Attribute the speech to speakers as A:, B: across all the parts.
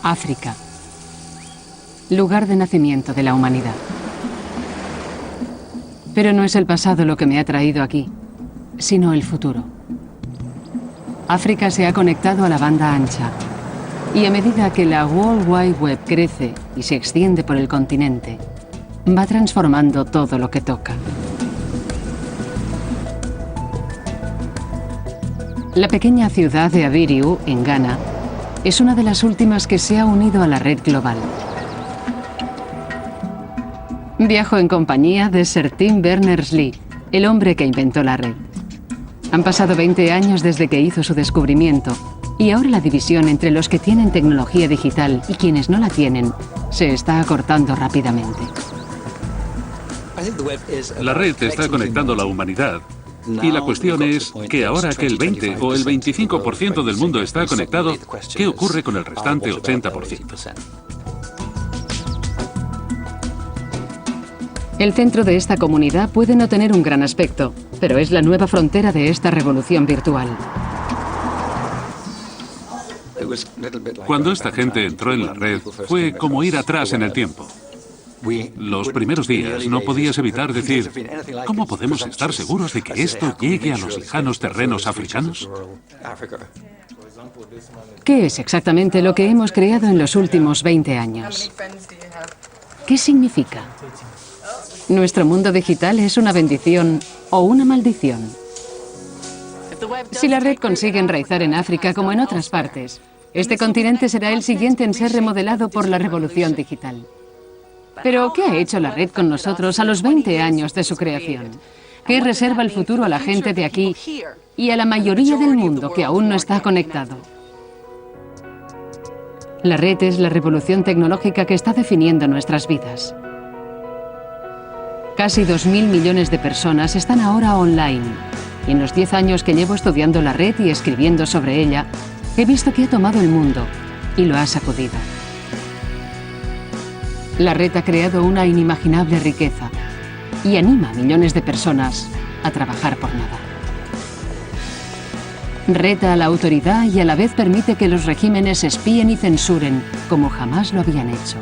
A: África, lugar de nacimiento de la humanidad. Pero no es el pasado lo que me ha traído aquí, sino el futuro. África se ha conectado a la banda ancha, y a medida que la World Wide Web crece y se extiende por el continente, va transformando todo lo que toca. La pequeña ciudad de Abiriu, en Ghana, es una de las últimas que se ha unido a la red global. Viajo en compañía de Sir Tim Berners-Lee, el hombre que inventó la red. Han pasado 20 años desde que hizo su descubrimiento, y ahora la división entre los que tienen tecnología digital y quienes no la tienen se está acortando rápidamente.
B: La red está conectando a la humanidad. Y la cuestión es que ahora que el 20 o el 25% del mundo está conectado, ¿qué ocurre con el restante 80%?
A: El centro de esta comunidad puede no tener un gran aspecto, pero es la nueva frontera de esta revolución virtual.
B: Cuando esta gente entró en la red, fue como ir atrás en el tiempo. Los primeros días no podías evitar decir, ¿cómo podemos estar seguros de que esto llegue a los lejanos terrenos africanos?
A: ¿Qué es exactamente lo que hemos creado en los últimos 20 años? ¿Qué significa? ¿Nuestro mundo digital es una bendición o una maldición? Si la red consigue enraizar en África como en otras partes, este continente será el siguiente en ser remodelado por la revolución digital. Pero, ¿qué ha hecho la red con nosotros a los 20 años de su creación? ¿Qué reserva el futuro a la gente de aquí y a la mayoría del mundo que aún no está conectado? La red es la revolución tecnológica que está definiendo nuestras vidas. Casi 2.000 millones de personas están ahora online. Y en los 10 años que llevo estudiando la red y escribiendo sobre ella, he visto que ha tomado el mundo y lo ha sacudido. La red ha creado una inimaginable riqueza y anima a millones de personas a trabajar por nada. Reta a la autoridad y a la vez permite que los regímenes espíen y censuren como jamás lo habían hecho.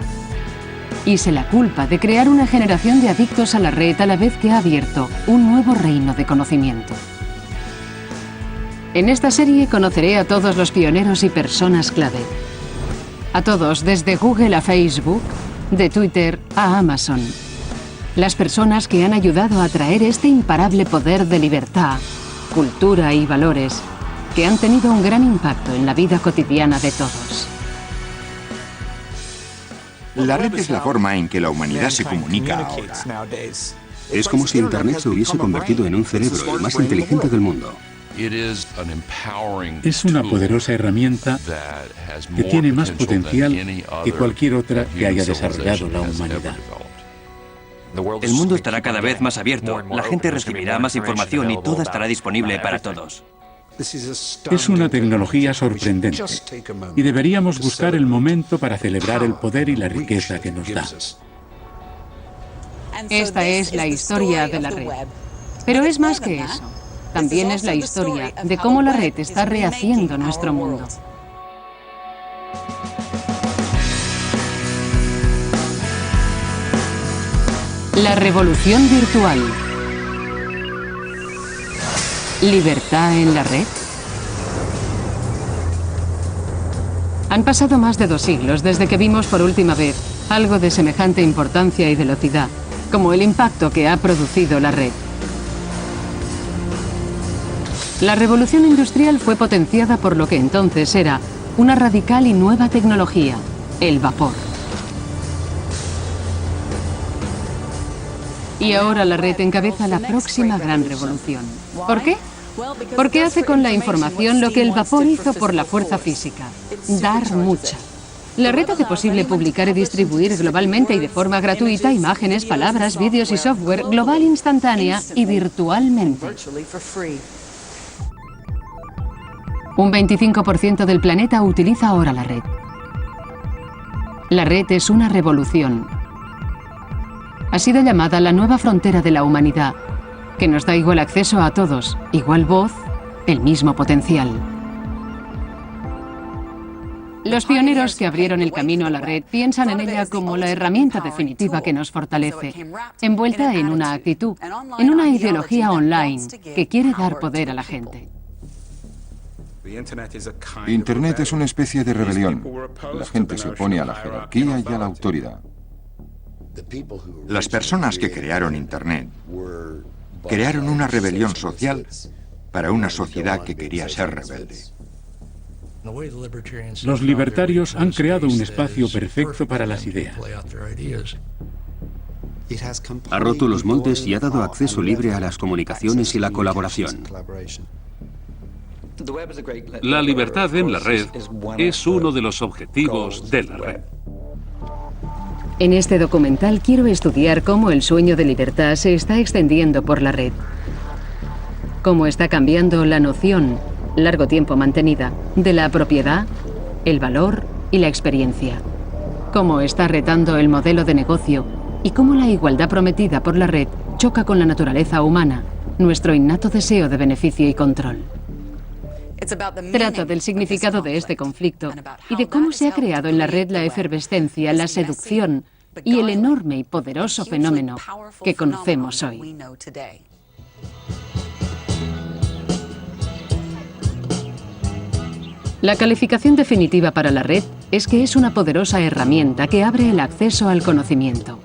A: Y se la culpa de crear una generación de adictos a la red a la vez que ha abierto un nuevo reino de conocimiento. En esta serie conoceré a todos los pioneros y personas clave. A todos, desde Google a Facebook, de Twitter a Amazon. Las personas que han ayudado a traer este imparable poder de libertad, cultura y valores que han tenido un gran impacto en la vida cotidiana de todos.
C: La red es la forma en que la humanidad se comunica ahora.
D: Es como si Internet se hubiese convertido en un cerebro, el más inteligente del mundo.
E: Es una poderosa herramienta que tiene más potencial que cualquier otra que haya desarrollado la humanidad.
F: El mundo estará cada vez más abierto, la gente recibirá más información y toda estará disponible para todos.
E: Es una tecnología sorprendente y deberíamos buscar el momento para celebrar el poder y la riqueza que nos da.
A: Esta es la historia de la red. Pero es más que eso. También es la historia de cómo la red está rehaciendo nuestro mundo. La revolución virtual. ¿Libertad en la red? Han pasado más de 2 siglos desde que vimos por última vez algo de semejante importancia y velocidad, como el impacto que ha producido la red. La revolución industrial fue potenciada por lo que entonces era una radical y nueva tecnología, el vapor. Y ahora la red encabeza la próxima gran revolución. ¿Por qué? Porque hace con la información lo que el vapor hizo por la fuerza física, dar mucha. La red hace posible publicar y distribuir globalmente y de forma gratuita imágenes, palabras, vídeos y software global, instantánea y virtualmente. Un 25% del planeta utiliza ahora la red. La red es una revolución. Ha sido llamada la nueva frontera de la humanidad, que nos da igual acceso a todos, igual voz, el mismo potencial. Los pioneros que abrieron el camino a la red piensan en ella como la herramienta definitiva que nos fortalece, envuelta en una actitud, en una ideología online que quiere dar poder a la gente.
G: Internet es una especie de rebelión. La gente se opone a la jerarquía y a la autoridad.
C: Las personas que crearon Internet crearon una rebelión social para una sociedad que quería ser rebelde.
E: Los libertarios han creado un espacio perfecto para las ideas.
D: Ha roto los moldes y ha dado acceso libre a las comunicaciones y la colaboración.
B: La libertad en la red es uno de los objetivos de la red.
A: En este documental quiero estudiar cómo el sueño de libertad se está extendiendo por la red. Cómo está cambiando la noción, largo tiempo mantenida, de la propiedad, el valor y la experiencia. Cómo está retando el modelo de negocio y cómo la igualdad prometida por la red choca con la naturaleza humana, nuestro innato deseo de beneficio y control. Trata del significado de este conflicto y de cómo se ha creado en la red la efervescencia, la seducción y el enorme y poderoso fenómeno que conocemos hoy. La calificación definitiva para la red es que es una poderosa herramienta que abre el acceso al conocimiento.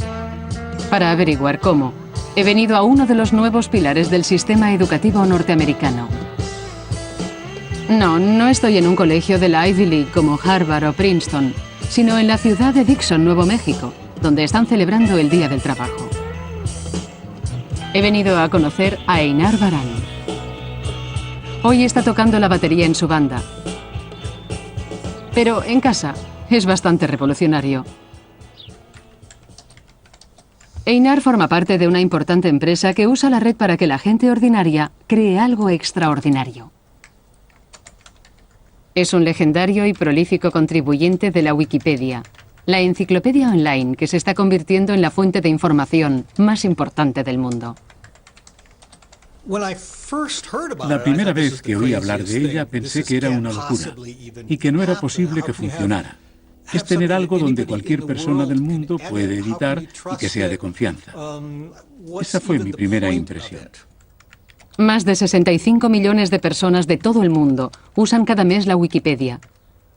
A: Para averiguar cómo, he venido a uno de los nuevos pilares del sistema educativo norteamericano. No estoy en un colegio de la Ivy League como Harvard o Princeton, sino en la ciudad de Dixon, Nuevo México, donde están celebrando el Día del Trabajo. He venido a conocer a Einar Barán. Hoy está tocando la batería en su banda, pero en casa es bastante revolucionario. Einar forma parte de una importante empresa que usa la red para que la gente ordinaria cree algo extraordinario. Es un legendario y prolífico contribuyente de la Wikipedia, la enciclopedia online que se está convirtiendo en la fuente de información más importante del mundo.
E: La primera vez que oí hablar de ella pensé que era una locura y que no era posible que funcionara. Es tener algo donde cualquier persona del mundo puede editar y que sea de confianza. Esa fue mi primera impresión.
A: Más de 65 millones de personas de todo el mundo usan cada mes la Wikipedia.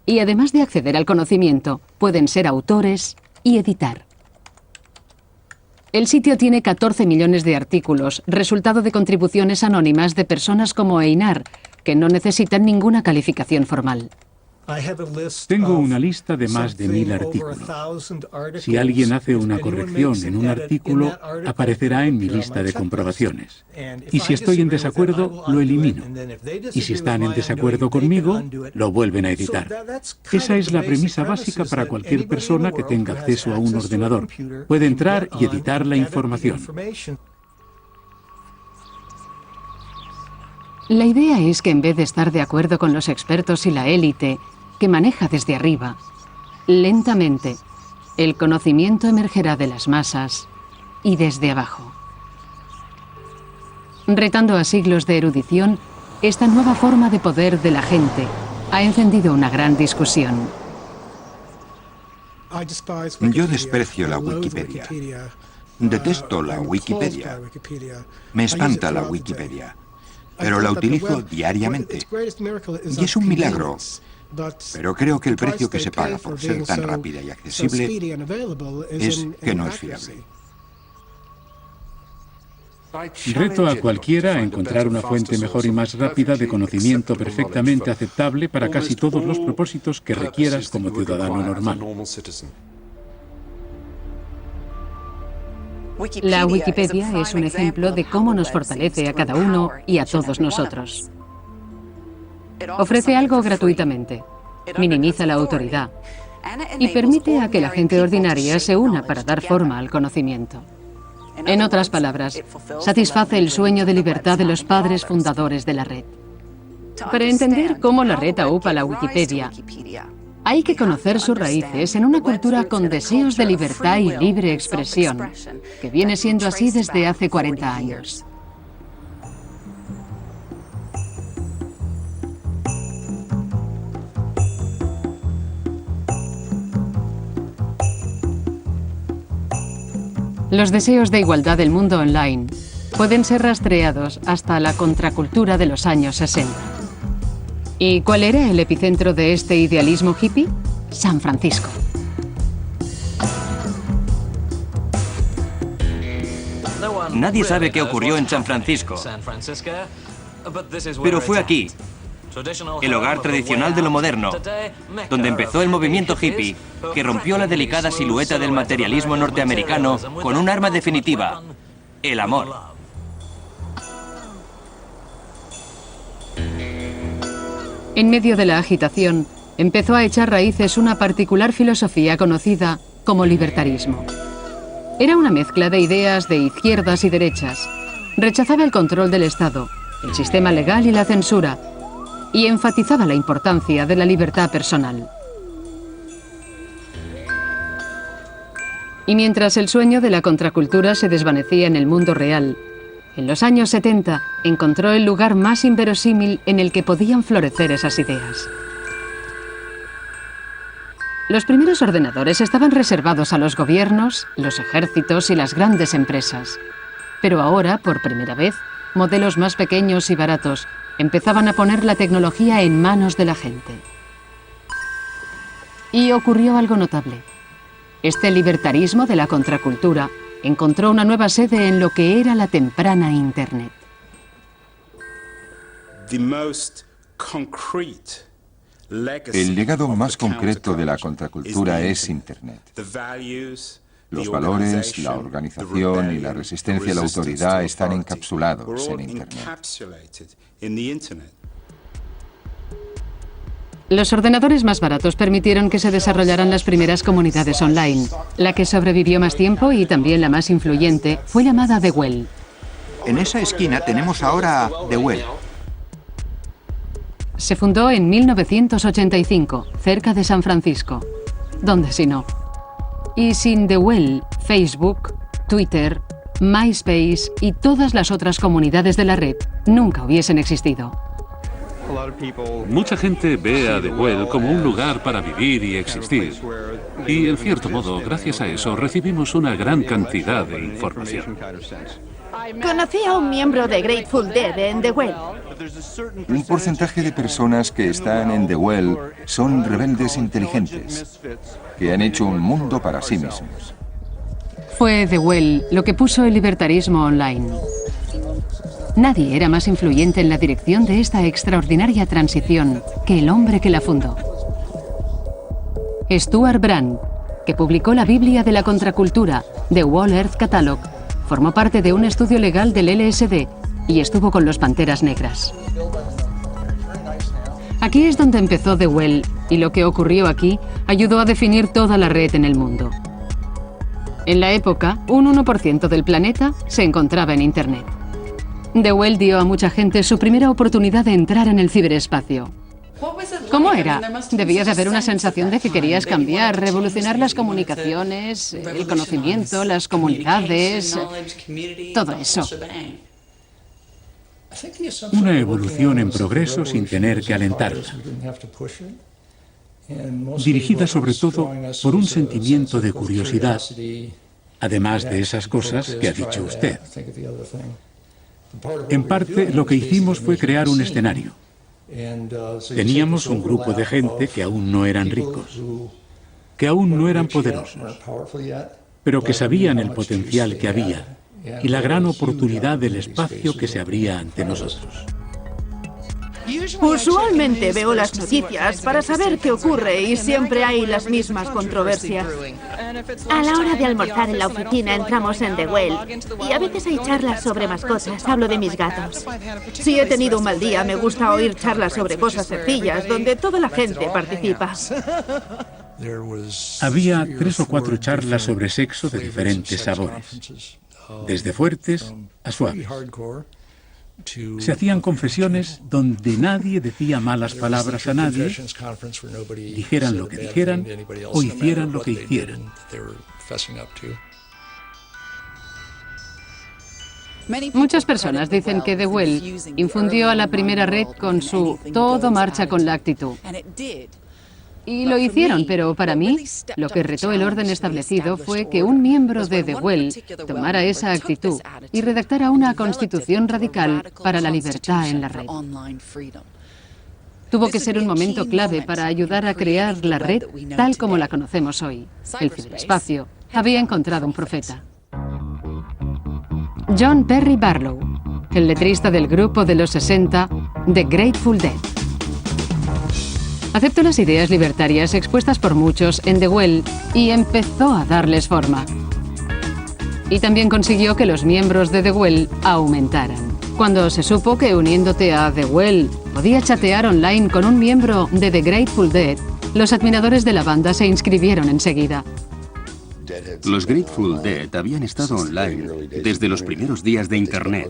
A: Y además de acceder al conocimiento, pueden ser autores y editar. El sitio tiene 14 millones de artículos, resultado de contribuciones anónimas de personas como Einar, que no necesitan ninguna calificación formal.
E: Tengo una lista de más de 1000 artículos. Si alguien hace una corrección en un artículo, aparecerá en mi lista de comprobaciones. Y si estoy en desacuerdo, lo elimino. Y si están en desacuerdo conmigo, lo vuelven a editar. Esa es la premisa básica para cualquier persona que tenga acceso a un ordenador. Puede entrar y editar la información.
A: La idea es que en vez de estar de acuerdo con los expertos y la élite, que maneja desde arriba, lentamente, el conocimiento emergerá de las masas y desde abajo. Retando a siglos de erudición, esta nueva forma de poder de la gente ha encendido una gran discusión.
C: Yo desprecio la Wikipedia. Detesto la Wikipedia. Me espanta la Wikipedia. Pero la utilizo diariamente. Y es un milagro. Pero creo que el precio que se paga por ser tan rápida y accesible es que no es fiable.
E: Reto a cualquiera a encontrar una fuente mejor y más rápida de conocimiento perfectamente aceptable para casi todos los propósitos que requieras como ciudadano normal.
A: La Wikipedia es un ejemplo de cómo nos fortalece a cada uno y a todos nosotros. Ofrece algo gratuitamente, minimiza la autoridad y permite a que la gente ordinaria se una para dar forma al conocimiento. En otras palabras, satisface el sueño de libertad de los padres fundadores de la red. Para entender cómo la red aupa la Wikipedia, hay que conocer sus raíces en una cultura con deseos de libertad y libre expresión, que viene siendo así desde hace 40 años. Los deseos de igualdad del mundo online pueden ser rastreados hasta la contracultura de los años 60. ¿Y cuál era el epicentro de este idealismo hippie? San Francisco.
F: Nadie sabe qué ocurrió en San Francisco, pero fue aquí, el hogar tradicional de lo moderno, donde empezó el movimiento hippie, que rompió la delicada silueta del materialismo norteamericano con un arma definitiva, el amor.
A: En medio de la agitación, empezó a echar raíces una particular filosofía conocida como libertarismo. Era una mezcla de ideas de izquierdas y derechas. Rechazaba el control del Estado, el sistema legal y la censura, y enfatizaba la importancia de la libertad personal. Y mientras el sueño de la contracultura se desvanecía en el mundo real, en los años 70 encontró el lugar más inverosímil en el que podían florecer esas ideas. Los primeros ordenadores estaban reservados a los gobiernos, los ejércitos y las grandes empresas. Pero ahora, por primera vez, modelos más pequeños y baratos empezaban a poner la tecnología en manos de la gente. Y ocurrió algo notable. Este libertarismo de la contracultura encontró una nueva sede en lo que era la temprana Internet.
G: El legado más concreto de la contracultura es Internet. Los valores, la organización y la resistencia a la autoridad están encapsulados en Internet.
A: Los ordenadores más baratos permitieron que se desarrollaran las primeras comunidades online. La que sobrevivió más tiempo y también la más influyente fue llamada The Well.
C: En esa esquina tenemos ahora The Well.
A: Se fundó en 1985, cerca de San Francisco. ¿Dónde si no? Y sin The Well, Facebook, Twitter, MySpace y todas las otras comunidades de la red nunca hubiesen existido.
B: Mucha gente ve a The Well como un lugar para vivir y existir. Y, en cierto modo, gracias a eso, recibimos una gran cantidad de información.
H: Conocí a un miembro de Grateful Dead en The Well.
G: Un porcentaje de personas que están en The Well son rebeldes inteligentes, que han hecho un mundo para sí mismos.
A: Fue The Well lo que puso el libertarismo online. Nadie era más influyente en la dirección de esta extraordinaria transición que el hombre que la fundó. Stuart Brand, que publicó la Biblia de la contracultura, The Whole Earth Catalog, formó parte de un estudio legal del LSD y estuvo con los Panteras Negras. Aquí es donde empezó The Well, y lo que ocurrió aquí ayudó a definir toda la red en el mundo. En la época, un 1% del planeta se encontraba en Internet. The Well dio a mucha gente su primera oportunidad de entrar en el ciberespacio. ¿Cómo era? Debía de haber una sensación de que querías cambiar, revolucionar las comunicaciones, el conocimiento, las comunidades, todo eso.
E: Una evolución en progreso sin tener que alentarla. Dirigida sobre todo por un sentimiento de curiosidad, además de esas cosas que ha dicho usted. En parte, lo que hicimos fue crear un escenario. Teníamos un grupo de gente que aún no eran ricos, que aún no eran poderosos, pero que sabían el potencial que había y la gran oportunidad del espacio que se abría ante nosotros.
H: Usualmente veo las noticias para saber qué ocurre y siempre hay las mismas controversias. A la hora de almorzar en la oficina entramos en The Well y a veces hay charlas sobre mascotas. Hablo de mis gatos. Si he tenido un mal día, me gusta oír charlas sobre cosas sencillas donde toda la gente participa.
E: Había 3 o 4 charlas sobre sexo de diferentes sabores, desde fuertes a suaves. Se hacían confesiones donde nadie decía malas palabras a nadie, dijeran lo que dijeran o hicieran lo que hicieran.
A: Muchas personas dicen que The Well infundió a la primera red con su todo marcha con la actitud. Y lo hicieron, pero para mí, lo que retó el orden establecido fue que un miembro de The Well tomara esa actitud y redactara una constitución radical para la libertad en la red. Tuvo que ser un momento clave para ayudar a crear la red tal como la conocemos hoy. El ciberespacio había encontrado un profeta. John Perry Barlow, el letrista del grupo de los 60, The Grateful Dead. Aceptó las ideas libertarias expuestas por muchos en The Well y empezó a darles forma. Y también consiguió que los miembros de The Well aumentaran. Cuando se supo que uniéndote a The Well podía chatear online con un miembro de The Grateful Dead, los admiradores de la banda se inscribieron enseguida.
D: Los Grateful Dead habían estado online desde los primeros días de Internet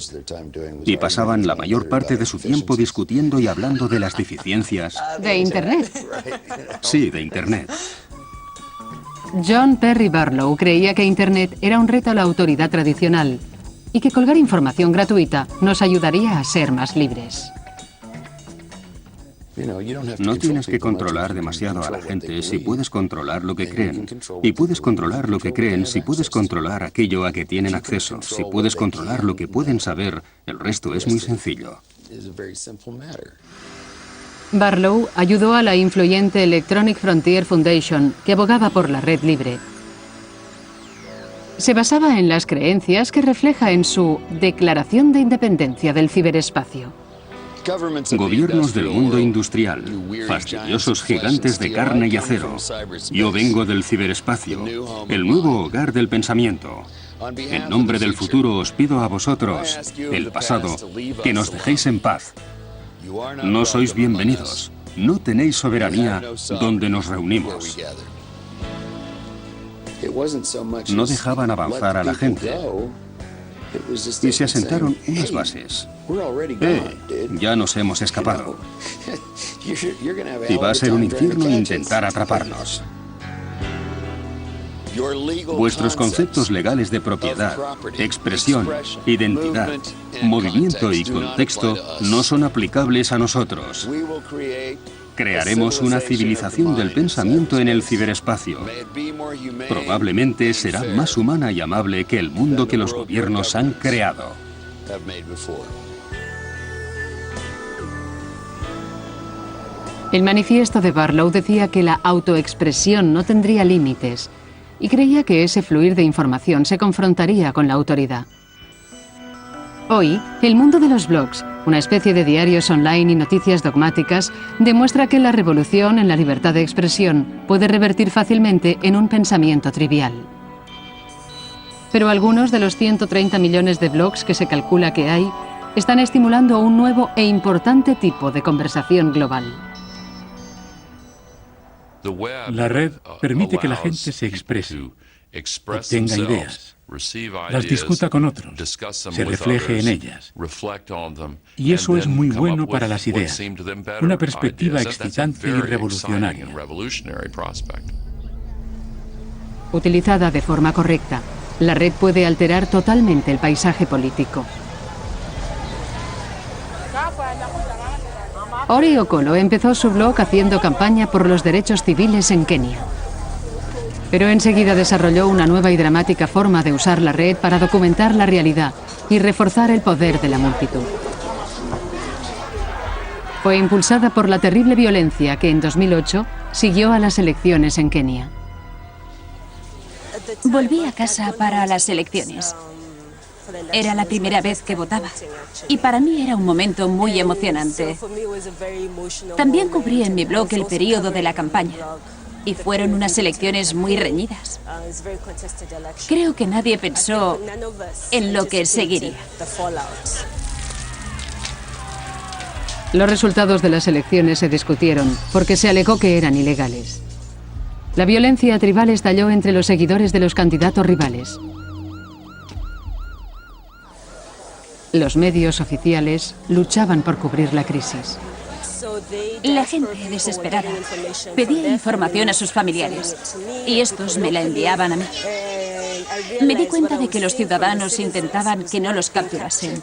D: y pasaban la mayor parte de su tiempo discutiendo y hablando de las deficiencias.
A: ¿De Internet?
D: Sí, de Internet.
A: John Perry Barlow creía que Internet era un reto a la autoridad tradicional y que colgar información gratuita nos ayudaría a ser más libres.
D: No tienes que controlar demasiado a la gente si puedes controlar lo que creen. Y puedes controlar lo que creen si puedes controlar aquello a que tienen acceso. Si puedes controlar lo que pueden saber, el resto es muy sencillo.
A: Barlow ayudó a la influyente Electronic Frontier Foundation, que abogaba por la red libre. Se basaba en las creencias que refleja en su Declaración de Independencia del Ciberespacio.
D: Gobiernos del mundo industrial, fastidiosos gigantes de carne y acero. Yo vengo del ciberespacio, el nuevo hogar del pensamiento. En nombre del futuro os pido a vosotros, el pasado, que nos dejéis en paz. No sois bienvenidos, no tenéis soberanía donde nos reunimos. No dejaban avanzar a la gente. Y se asentaron unas bases. Ya nos hemos escapado. Y va a ser un infierno intentar atraparnos. Vuestros conceptos legales de propiedad, expresión, identidad, movimiento y contexto no son aplicables a nosotros. Crearemos una civilización del pensamiento en el ciberespacio. Probablemente será más humana y amable que el mundo que los gobiernos han creado.
A: El manifiesto de Barlow decía que la autoexpresión no tendría límites y creía que ese fluir de información se confrontaría con la autoridad. Hoy, el mundo de los blogs, una especie de diarios online y noticias dogmáticas, demuestra que la revolución en la libertad de expresión puede revertir fácilmente en un pensamiento trivial. Pero algunos de los 130 millones de blogs que se calcula que hay están estimulando un nuevo e importante tipo de conversación global.
E: La red permite que la gente se exprese, obtenga ideas, las discuta con otros, se refleje en ellas. Y eso es muy bueno para las ideas, una perspectiva excitante y revolucionaria.
A: Utilizada de forma correcta, la red puede alterar totalmente el paisaje político. Ori Okolo empezó su blog haciendo campaña por los derechos civiles en Kenia. Pero enseguida desarrolló una nueva y dramática forma de usar la red para documentar la realidad y reforzar el poder de la multitud. Fue impulsada por la terrible violencia que en 2008 siguió a las elecciones en Kenia.
I: Volví a casa para las elecciones. Era la primera vez que votaba y para mí era un momento muy emocionante. También cubrí en mi blog el periodo de la campaña y fueron unas elecciones muy reñidas. Creo que nadie pensó en lo que seguiría.
A: Los resultados de las elecciones se discutieron porque se alegó que eran ilegales. La violencia tribal estalló entre los seguidores de los candidatos rivales. Los medios oficiales luchaban por cubrir la crisis.
I: La gente desesperada pedía información a sus familiares y estos me la enviaban a mí. Me di cuenta de que los ciudadanos intentaban que no los capturasen.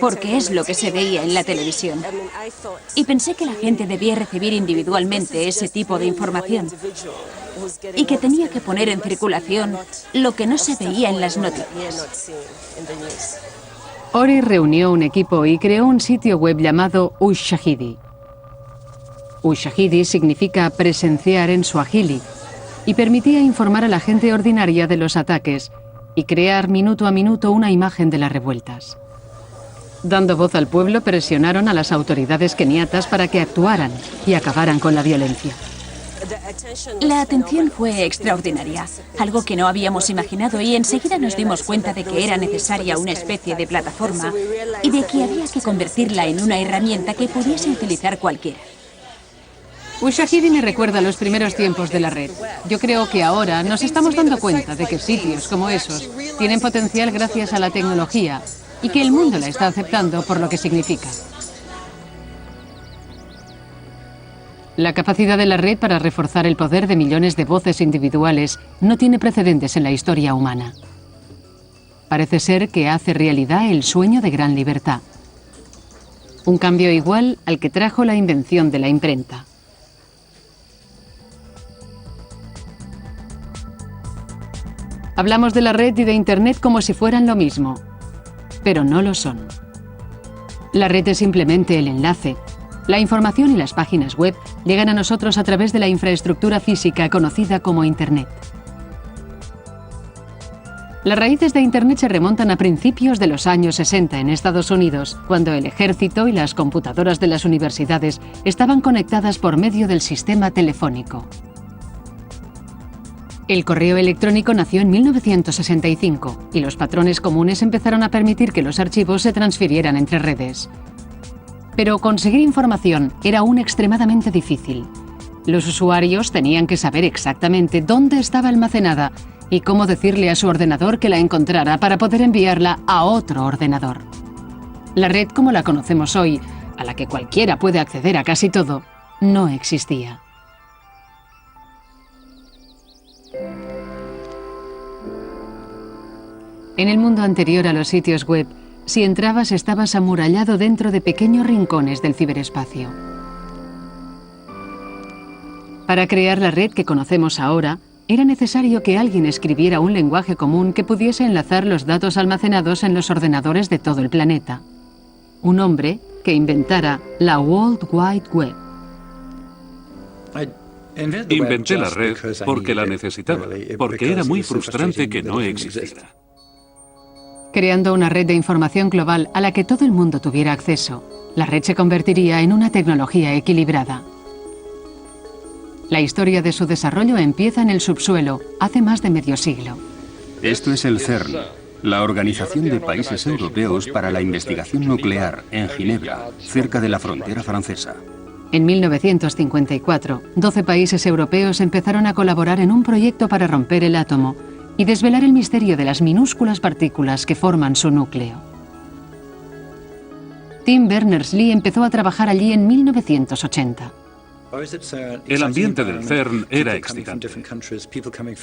I: porque es lo que se veía en la televisión. Y pensé que la gente debía recibir individualmente ese tipo de información y que tenía que poner en circulación lo que no se veía en las noticias.
A: Ori reunió un equipo y creó un sitio web llamado Ushahidi. Ushahidi significa presenciar en suajili y permitía informar a la gente ordinaria de los ataques y crear minuto a minuto una imagen de las revueltas. Dando voz al pueblo, presionaron a las autoridades keniatas para que actuaran y acabaran con la violencia.
I: La atención fue extraordinaria, algo que no habíamos imaginado, y enseguida nos dimos cuenta de que era necesaria una especie de plataforma y de que había que convertirla en una herramienta que pudiese utilizar cualquiera.
A: Ushahidi me recuerda a los primeros tiempos de la red. Yo creo que ahora nos estamos dando cuenta de que sitios como esos tienen potencial gracias a la tecnología y que el mundo la está aceptando por lo que significa. La capacidad de la red para reforzar el poder de millones de voces individuales no tiene precedentes en la historia humana. Parece ser que hace realidad el sueño de gran libertad. Un cambio igual al que trajo la invención de la imprenta. Hablamos de la red y de Internet como si fueran lo mismo, pero no lo son. La red es simplemente el enlace. La información y las páginas web llegan a nosotros a través de la infraestructura física conocida como Internet. Las raíces de Internet se remontan a principios de los años 60 en Estados Unidos, cuando el ejército y las computadoras de las universidades estaban conectadas por medio del sistema telefónico. El correo electrónico nació en 1965 y los patrones comunes empezaron a permitir que los archivos se transfirieran entre redes. Pero conseguir información era aún extremadamente difícil. Los usuarios tenían que saber exactamente dónde estaba almacenada y cómo decirle a su ordenador que la encontrara para poder enviarla a otro ordenador. La red como la conocemos hoy, a la que cualquiera puede acceder a casi todo, no existía. En el mundo anterior a los sitios web, si entrabas estabas amurallado dentro de pequeños rincones del ciberespacio. Para crear la red que conocemos ahora, era necesario que alguien escribiera un lenguaje común que pudiese enlazar los datos almacenados en los ordenadores de todo el planeta. Un hombre que inventara la World Wide Web.
B: Inventé la red porque la necesitaba, porque era muy frustrante que no existiera.
A: Creando una red de información global a la que todo el mundo tuviera acceso, la red se convertiría en una tecnología equilibrada. La historia de su desarrollo empieza en el subsuelo, hace más de medio siglo.
D: Esto es el CERN, la Organización de Países Europeos para la Investigación Nuclear, en Ginebra, cerca de la frontera francesa.
A: En 1954, 12 países europeos empezaron a colaborar en un proyecto para romper el átomo y desvelar el misterio de las minúsculas partículas que forman su núcleo. Tim Berners-Lee empezó a trabajar allí en 1980.
B: El ambiente del CERN era excitante.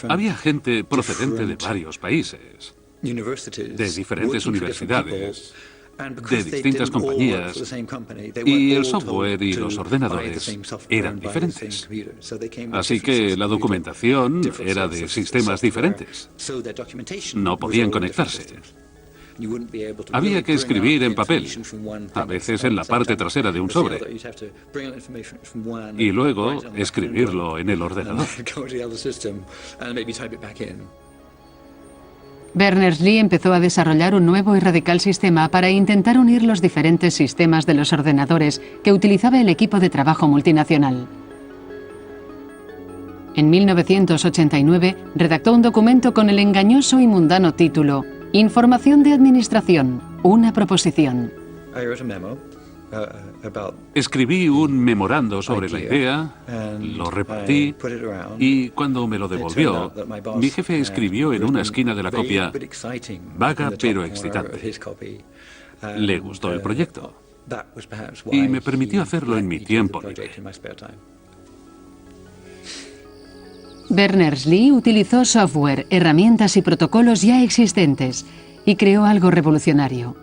B: Había gente procedente de varios países, de diferentes universidades, de distintas compañías, y el software y los ordenadores eran diferentes. Así que la documentación era de sistemas diferentes. No podían conectarse. Había que escribir en papel, a veces en la parte trasera de un sobre, y luego escribirlo en el ordenador.
A: Berners-Lee empezó a desarrollar un nuevo y radical sistema para intentar unir los diferentes sistemas de los ordenadores que utilizaba el equipo de trabajo multinacional. En 1989 redactó un documento con el engañoso y mundano título Información de Administración, una proposición.
B: Escribí un memorando sobre la idea, lo repartí y cuando me lo devolvió, mi jefe escribió en una esquina de la copia, vaga pero excitante. Le gustó el proyecto y me permitió hacerlo en mi tiempo libre.
A: Berners-Lee utilizó software, herramientas y protocolos ya existentes y creó algo revolucionario.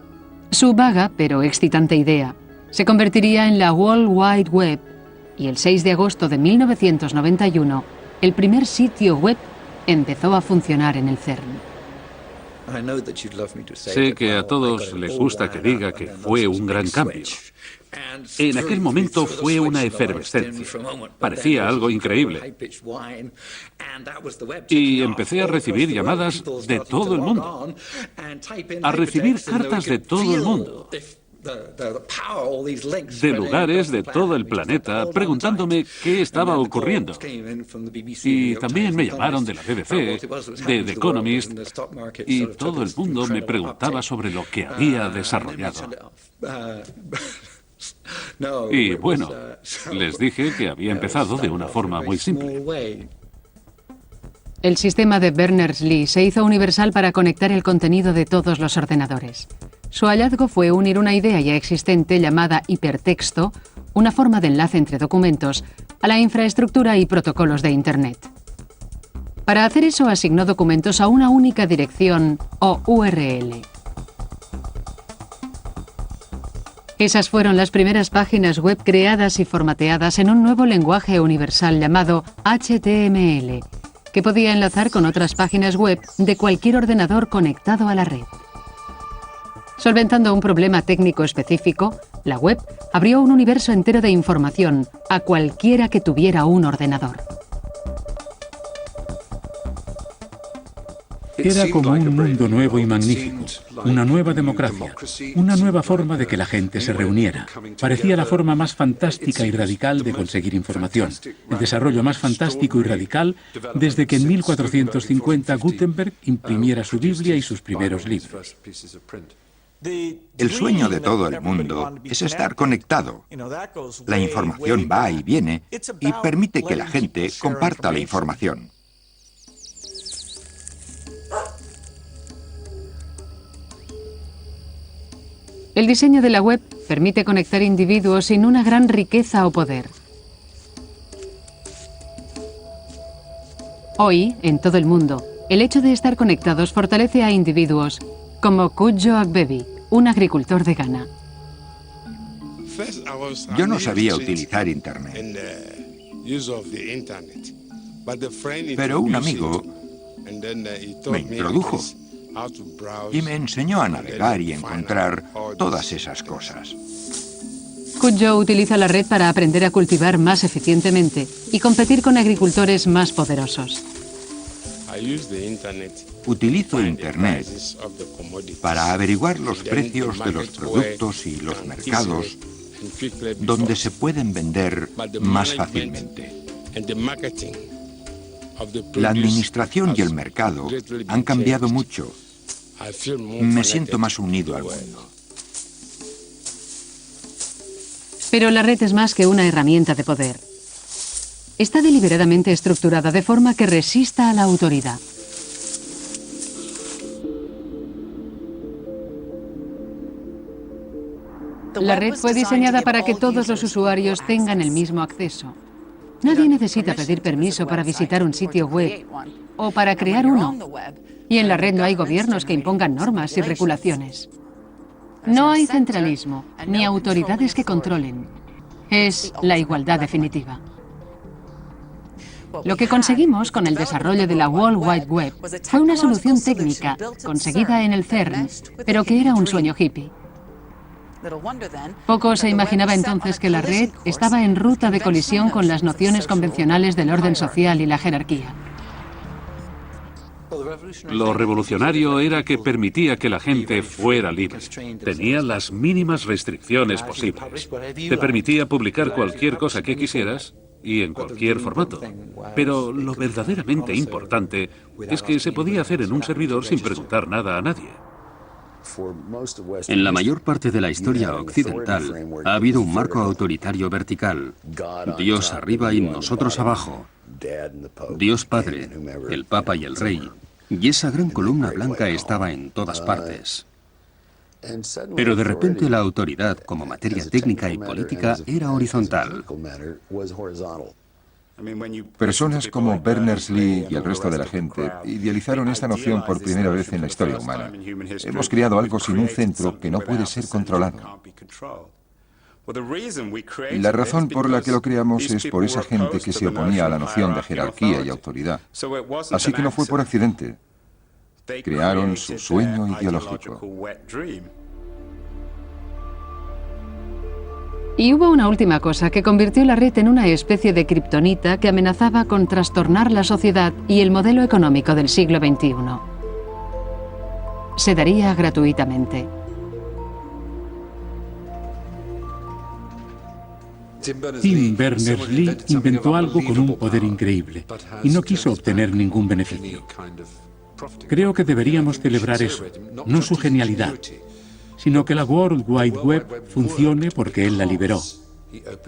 A: Su vaga pero excitante idea se convertiría en la World Wide Web y el 6 de agosto de 1991 el primer sitio web empezó a funcionar en el CERN.
B: Sé que a todos les gusta que diga que fue un gran cambio. En aquel momento fue una efervescencia. Parecía algo increíble. Y empecé a recibir llamadas de todo el mundo. A recibir cartas de todo el mundo. De lugares de todo el planeta preguntándome qué estaba ocurriendo. Y también me llamaron de la BBC, de The Economist, y todo el mundo me preguntaba sobre lo que había desarrollado. Y bueno, les dije que había empezado de una forma muy simple.
A: El sistema de Berners-Lee se hizo universal para conectar el contenido de todos los ordenadores. Su hallazgo fue unir una idea ya existente llamada hipertexto, una forma de enlace entre documentos, a la infraestructura y protocolos de Internet. Para hacer eso asignó documentos a una única dirección o URL. Esas fueron las primeras páginas web creadas y formateadas en un nuevo lenguaje universal llamado HTML, que podía enlazar con otras páginas web de cualquier ordenador conectado a la red. Solventando un problema técnico específico, la web abrió un universo entero de información a cualquiera que tuviera un ordenador.
E: Era como un mundo nuevo y magnífico, una nueva democracia, una nueva forma de que la gente se reuniera. Parecía la forma más fantástica y radical de conseguir información, el desarrollo más fantástico y radical desde que en 1450 Gutenberg imprimiera su Biblia y sus primeros libros.
C: El sueño de todo el mundo es estar conectado. La información va y viene y permite que la gente comparta la información.
A: El diseño de la web permite conectar individuos sin una gran riqueza o poder. Hoy, en todo el mundo, el hecho de estar conectados fortalece a individuos como Kudjo Agbebi, un agricultor de Ghana.
C: Yo no sabía utilizar Internet, pero un amigo me introdujo y me enseñó a navegar y encontrar todas esas cosas.
A: Kudjo utiliza la red para aprender a cultivar más eficientemente y competir con agricultores más poderosos.
C: Utilizo Internet para averiguar los precios de los productos y los mercados donde se pueden vender más fácilmente. La administración y el mercado han cambiado mucho. Me siento más unido al mundo.
A: Pero la red es más que una herramienta de poder. Está deliberadamente estructurada de forma que resista a la autoridad. La red fue diseñada para que todos los usuarios tengan el mismo acceso. Nadie necesita pedir permiso para visitar un sitio web o para crear uno. Y en la red no hay gobiernos que impongan normas y regulaciones. No hay centralismo, ni autoridades que controlen. Es la igualdad definitiva. Lo que conseguimos con el desarrollo de la World Wide Web fue una solución técnica conseguida en el CERN, pero que era un sueño hippie. Poco se imaginaba entonces que la red estaba en ruta de colisión con las nociones convencionales del orden social y la jerarquía.
B: Lo revolucionario era que permitía que la gente fuera libre. Tenía las mínimas restricciones posibles. Te permitía publicar cualquier cosa que quisieras y en cualquier formato. Pero lo verdaderamente importante es que se podía hacer en un servidor sin preguntar nada a nadie.
D: En la mayor parte de la historia occidental ha habido un marco autoritario vertical. Dios arriba y nosotros abajo. Dios Padre, el Papa y el Rey. Y esa gran columna blanca estaba en todas partes. Pero de repente la autoridad, como materia técnica y política, era horizontal.
G: Personas como Berners-Lee y el resto de la gente idealizaron esta noción por primera vez en la historia humana. Hemos creado algo sin un centro que no puede ser controlado. La razón por la que lo creamos es por esa gente que se oponía a la noción de jerarquía y autoridad. Así que no fue por accidente. Crearon su sueño ideológico.
A: Y hubo una última cosa que convirtió la red en una especie de kriptonita que amenazaba con trastornar la sociedad y el modelo económico del siglo XXI. Se daría gratuitamente.
E: Tim Berners-Lee inventó algo con un poder increíble y no quiso obtener ningún beneficio. Creo que deberíamos celebrar eso, no su genialidad, sino que la World Wide Web funcione porque él la liberó,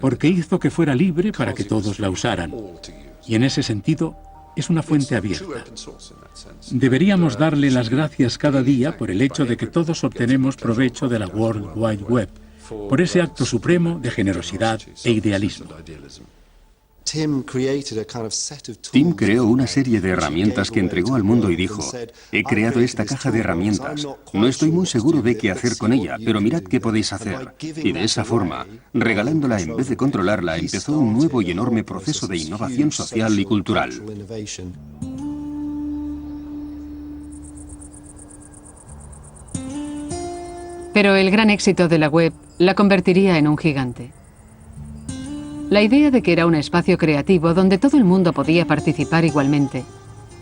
E: porque hizo que fuera libre para que todos la usaran. Y en ese sentido, es una fuente abierta. Deberíamos darle las gracias cada día por el hecho de que todos obtenemos provecho de la World Wide Web, por ese acto supremo de generosidad e idealismo.
D: Tim creó una serie de herramientas que entregó al mundo y dijo: he creado esta caja de herramientas. No estoy muy seguro de qué hacer con ella, pero mirad qué podéis hacer. Y de esa forma, regalándola en vez de controlarla, empezó un nuevo y enorme proceso de innovación social y cultural.
A: Pero el gran éxito de la web la convertiría en un gigante. La idea de que era un espacio creativo donde todo el mundo podía participar igualmente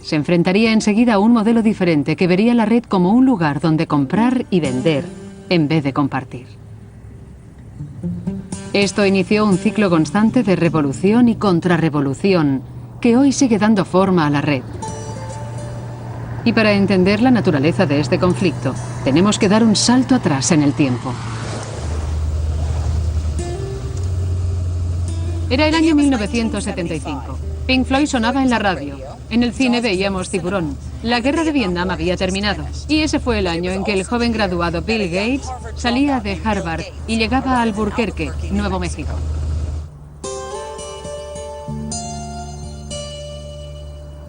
A: se enfrentaría enseguida a un modelo diferente que vería la red como un lugar donde comprar y vender en vez de compartir. Esto inició un ciclo constante de revolución y contrarrevolución que hoy sigue dando forma a la red. Y para entender la naturaleza de este conflicto, tenemos que dar un salto atrás en el tiempo. Era el año 1975. Pink Floyd sonaba en la radio. En el cine veíamos Tiburón. La guerra de Vietnam había terminado. Y ese fue el año en que el joven graduado Bill Gates salía de Harvard y llegaba a Albuquerque, Nuevo México.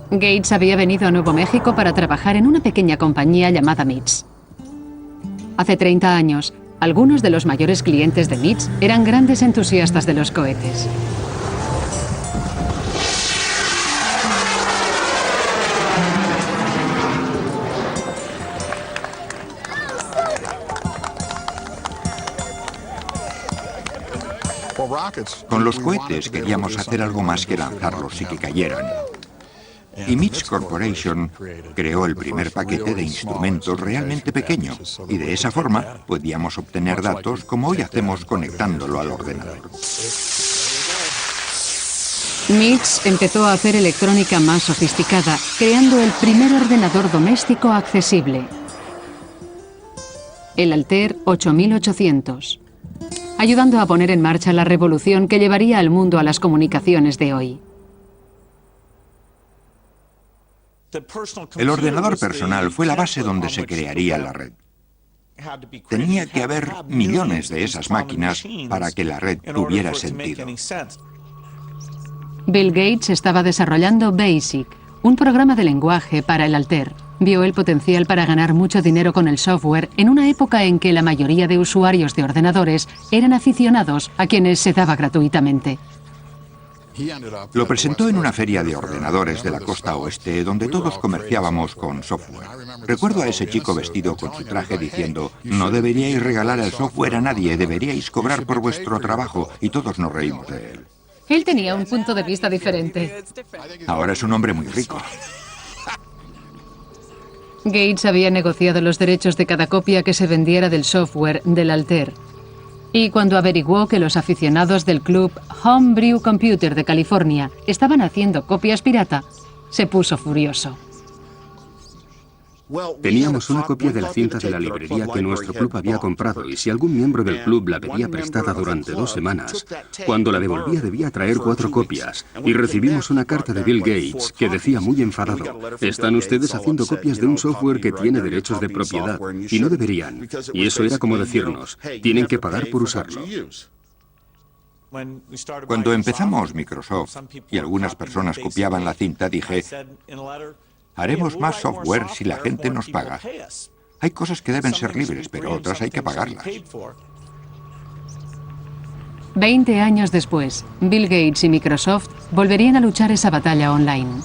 A: Gates había venido a Nuevo México para trabajar en una pequeña compañía llamada MITS. Hace 30 años, algunos de los mayores clientes de MITS eran grandes entusiastas de los cohetes.
C: Con los cohetes queríamos hacer algo más que lanzarlos y que cayeran. Y MITS Corporation creó el primer paquete de instrumentos realmente pequeño, y de esa forma podíamos obtener datos como hoy hacemos conectándolo al ordenador.
A: MITS empezó a hacer electrónica más sofisticada, creando el primer ordenador doméstico accesible, el Altair 8800, ayudando a poner en marcha la revolución que llevaría al mundo a las comunicaciones de hoy.
C: El ordenador personal fue la base donde se crearía la red. Tenía que haber millones de esas máquinas para que la red tuviera sentido.
A: Bill Gates estaba desarrollando BASIC, un programa de lenguaje para el Altair. Vio el potencial para ganar mucho dinero con el software en una época en que la mayoría de usuarios de ordenadores eran aficionados a quienes se daba gratuitamente.
C: Lo presentó en una feria de ordenadores de la costa oeste donde todos comerciábamos con software. Recuerdo a ese chico vestido con su traje diciendo: no deberíais regalar el software a nadie, deberíais cobrar por vuestro trabajo, y todos nos reímos de él.
A: Él tenía un punto de vista diferente.
C: Ahora es un hombre muy rico.
A: Gates había negociado los derechos de cada copia que se vendiera del software del Altair. Y cuando averiguó que los aficionados del club Homebrew Computer de California estaban haciendo copias pirata, se puso furioso.
D: Teníamos una copia de la cinta de la librería que nuestro club había comprado, y si algún miembro del club la pedía prestada durante 2 semanas, cuando la devolvía debía traer 4 copias, y recibimos una carta de Bill Gates que decía muy enfadado: están ustedes haciendo copias de un software que tiene derechos de propiedad, y no deberían. Y eso era como decirnos: tienen que pagar por usarlo.
C: Cuando empezamos Microsoft y algunas personas copiaban la cinta, dije, haremos más software si la gente nos paga. Hay cosas que deben ser libres, pero otras hay que pagarlas.
A: 20 años después, Bill Gates y Microsoft volverían a luchar esa batalla online.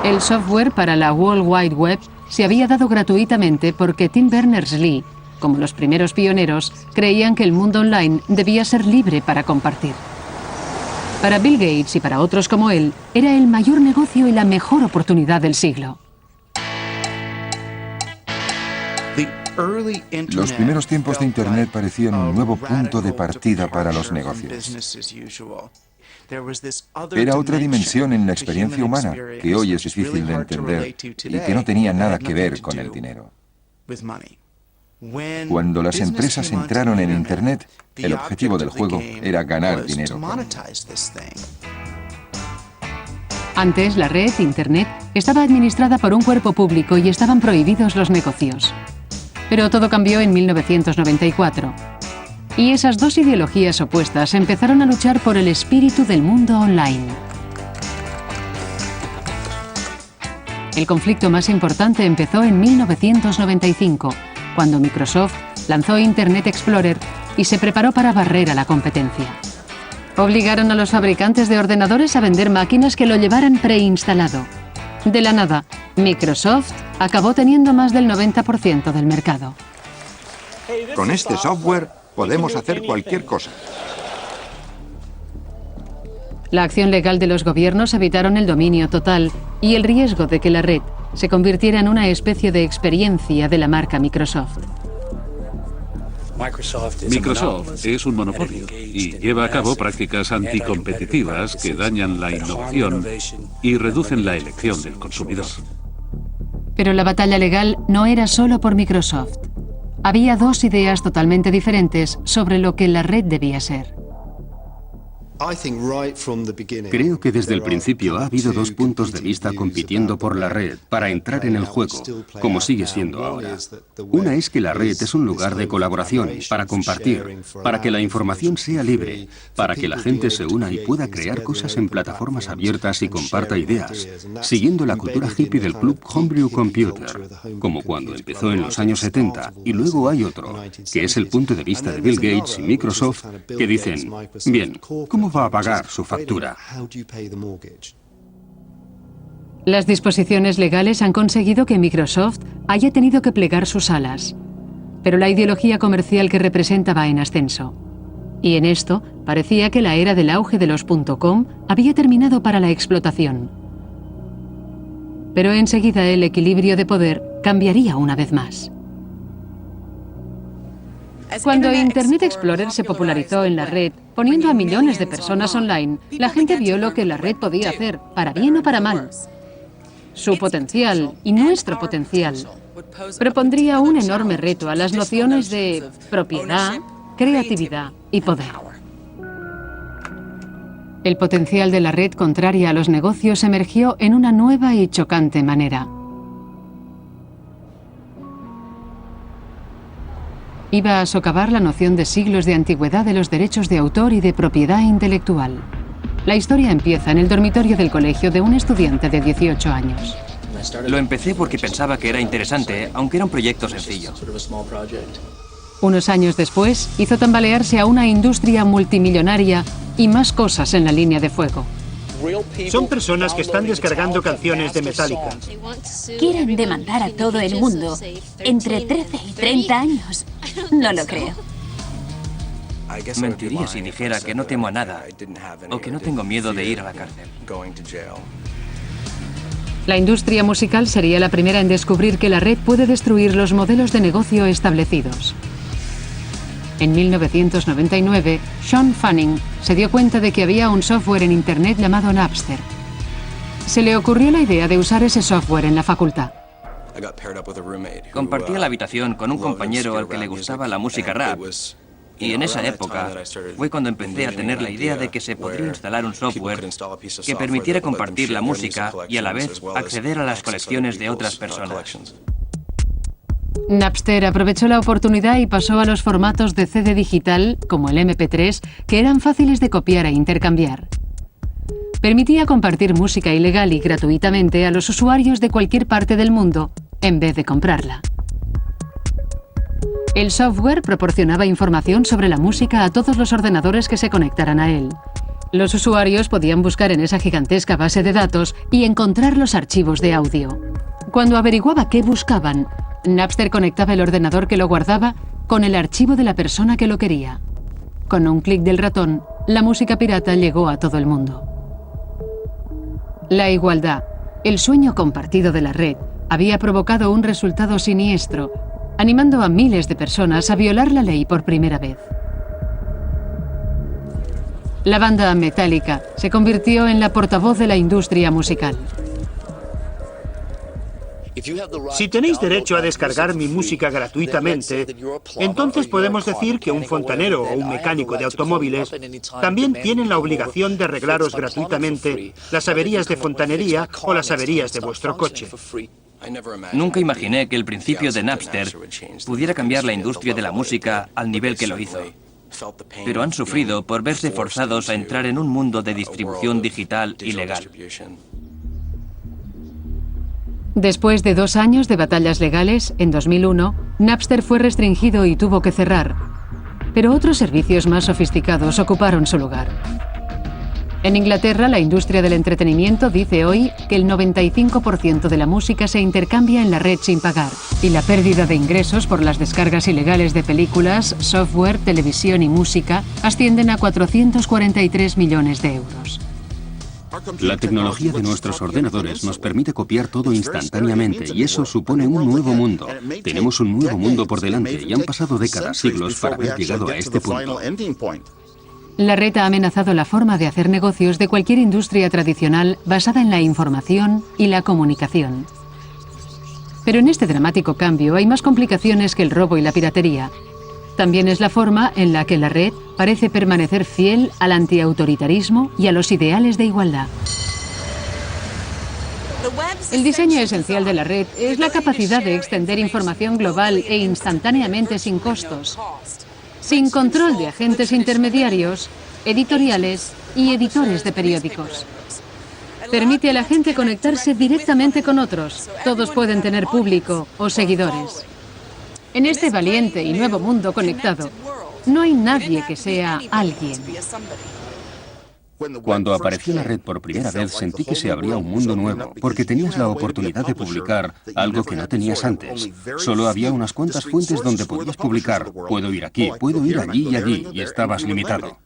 A: El software para la World Wide Web se había dado gratuitamente porque Tim Berners-Lee, como los primeros pioneros, creían que el mundo online debía ser libre para compartir. Para Bill Gates y para otros como él, era el mayor negocio y la mejor oportunidad del siglo.
G: Los primeros tiempos de Internet parecían un nuevo punto de partida para los negocios. Era otra dimensión en la experiencia humana que hoy es difícil de entender y que no tenía nada que ver con el dinero. Cuando las empresas entraron en Internet, el objetivo del juego era ganar dinero.
A: Antes, la red, Internet, estaba administrada por un cuerpo público y estaban prohibidos los negocios. Pero todo cambió en 1994. Y esas dos ideologías opuestas empezaron a luchar por el espíritu del mundo online. El conflicto más importante empezó en 1995, cuando Microsoft lanzó Internet Explorer y se preparó para barrer a la competencia. Obligaron a los fabricantes de ordenadores a vender máquinas que lo llevaran preinstalado. De la nada, Microsoft acabó teniendo más del 90% del mercado.
C: Con este software podemos hacer cualquier cosa.
A: La acción legal de los gobiernos evitaron el dominio total y el riesgo de que la red se convirtiera en una especie de experiencia de la marca Microsoft.
B: Microsoft es un monopolio y lleva a cabo prácticas anticompetitivas que dañan la innovación y reducen la elección del consumidor.
A: Pero la batalla legal no era solo por Microsoft. Había dos ideas totalmente diferentes sobre lo que la red debía ser.
D: Creo que desde el principio ha habido dos puntos de vista compitiendo por la red para entrar en el juego, como sigue siendo ahora. Una es que la red es un lugar de colaboración, para compartir, para que la información sea libre, para que la gente se una y pueda crear cosas en plataformas abiertas y comparta ideas, siguiendo la cultura hippie del club Homebrew Computer, como cuando empezó en los años 70, y luego hay otro, que es el punto de vista de Bill Gates y Microsoft, que dicen, bien, ¿cómo va a pagar su factura?
A: Las disposiciones legales han conseguido que Microsoft haya tenido que plegar sus alas, pero la ideología comercial que representa va en ascenso. Y en esto parecía que la era del auge de los .com había terminado para la explotación. Pero enseguida el equilibrio de poder cambiaría una vez más. Cuando Internet Explorer se popularizó en la red, poniendo a millones de personas online, la gente vio lo que la red podía hacer, para bien o para mal. Su potencial y nuestro potencial propondría un enorme reto a las nociones de propiedad, creatividad y poder. El potencial de la red contraria a los negocios emergió en una nueva y chocante manera. Iba a socavar la noción de siglos de antigüedad de los derechos de autor y de propiedad intelectual. La historia empieza en el dormitorio del colegio de un estudiante de 18 años.
F: Lo empecé porque pensaba que era interesante, aunque era un proyecto sencillo.
A: Unos años después, hizo tambalearse a una industria multimillonaria y más cosas en la línea de fuego.
J: Son personas que están descargando canciones de Metallica.
I: Quieren demandar a todo el mundo entre 13 y 30 años. No lo creo.
F: Mentiría si dijera que no temo a nada o que no tengo miedo de ir a la cárcel.
A: La industria musical sería la primera en descubrir que la red puede destruir los modelos de negocio establecidos. En 1999, Sean Fanning se dio cuenta de que había un software en Internet llamado Napster. Se le ocurrió la idea de usar ese software en la facultad.
F: Compartía la habitación con un compañero al que le gustaba la música rap. Y en esa época fue cuando empecé a tener la idea de que se podría instalar un software que permitiera compartir la música y a la vez acceder a las colecciones de otras personas.
A: Napster aprovechó la oportunidad y pasó a los formatos de CD digital, como el MP3, que eran fáciles de copiar e intercambiar. Permitía compartir música ilegal y gratuitamente a los usuarios de cualquier parte del mundo, en vez de comprarla. El software proporcionaba información sobre la música a todos los ordenadores que se conectaran a él. Los usuarios podían buscar en esa gigantesca base de datos y encontrar los archivos de audio. Cuando averiguaba qué buscaban, Napster conectaba el ordenador que lo guardaba con el archivo de la persona que lo quería. Con un clic del ratón, la música pirata llegó a todo el mundo. La igualdad, el sueño compartido de la red, había provocado un resultado siniestro, animando a miles de personas a violar la ley por primera vez. La banda Metallica se convirtió en la portavoz de la industria musical.
J: Si tenéis derecho a descargar mi música gratuitamente, entonces podemos decir que un fontanero o un mecánico de automóviles también tienen la obligación de arreglaros gratuitamente las averías de fontanería o las averías de vuestro coche.
F: Nunca imaginé que el principio de Napster pudiera cambiar la industria de la música al nivel que lo hizo. Pero han sufrido por verse forzados a entrar en un mundo de distribución digital ilegal.
A: Después de 2 años de batallas legales, en 2001, Napster fue restringido y tuvo que cerrar. Pero otros servicios más sofisticados ocuparon su lugar. En Inglaterra, la industria del entretenimiento dice hoy que el 95% de la música se intercambia en la red sin pagar, y la pérdida de ingresos por las descargas ilegales de películas, software, televisión y música ascienden a 443 millones de euros.
D: La tecnología de nuestros ordenadores nos permite copiar todo instantáneamente y eso supone un nuevo mundo. Tenemos un nuevo mundo por delante y han pasado décadas, siglos para haber llegado a este punto.
A: La red ha amenazado la forma de hacer negocios de cualquier industria tradicional basada en la información y la comunicación. Pero en este dramático cambio hay más complicaciones que el robo y la piratería. También es la forma en la que la red parece permanecer fiel al antiautoritarismo y a los ideales de igualdad. El diseño esencial de la red es la capacidad de extender información global e instantáneamente sin costos, sin control de agentes intermediarios, editoriales y editores de periódicos. Permite a la gente conectarse directamente con otros. Todos pueden tener público o seguidores. En este valiente y nuevo mundo conectado, no hay nadie que sea alguien.
D: Cuando apareció la red por primera vez sentí que se abría un mundo nuevo, porque tenías la oportunidad de publicar algo que no tenías antes. Solo había unas cuantas fuentes donde podías publicar. Puedo ir aquí, puedo ir allí y allí, y estabas limitado.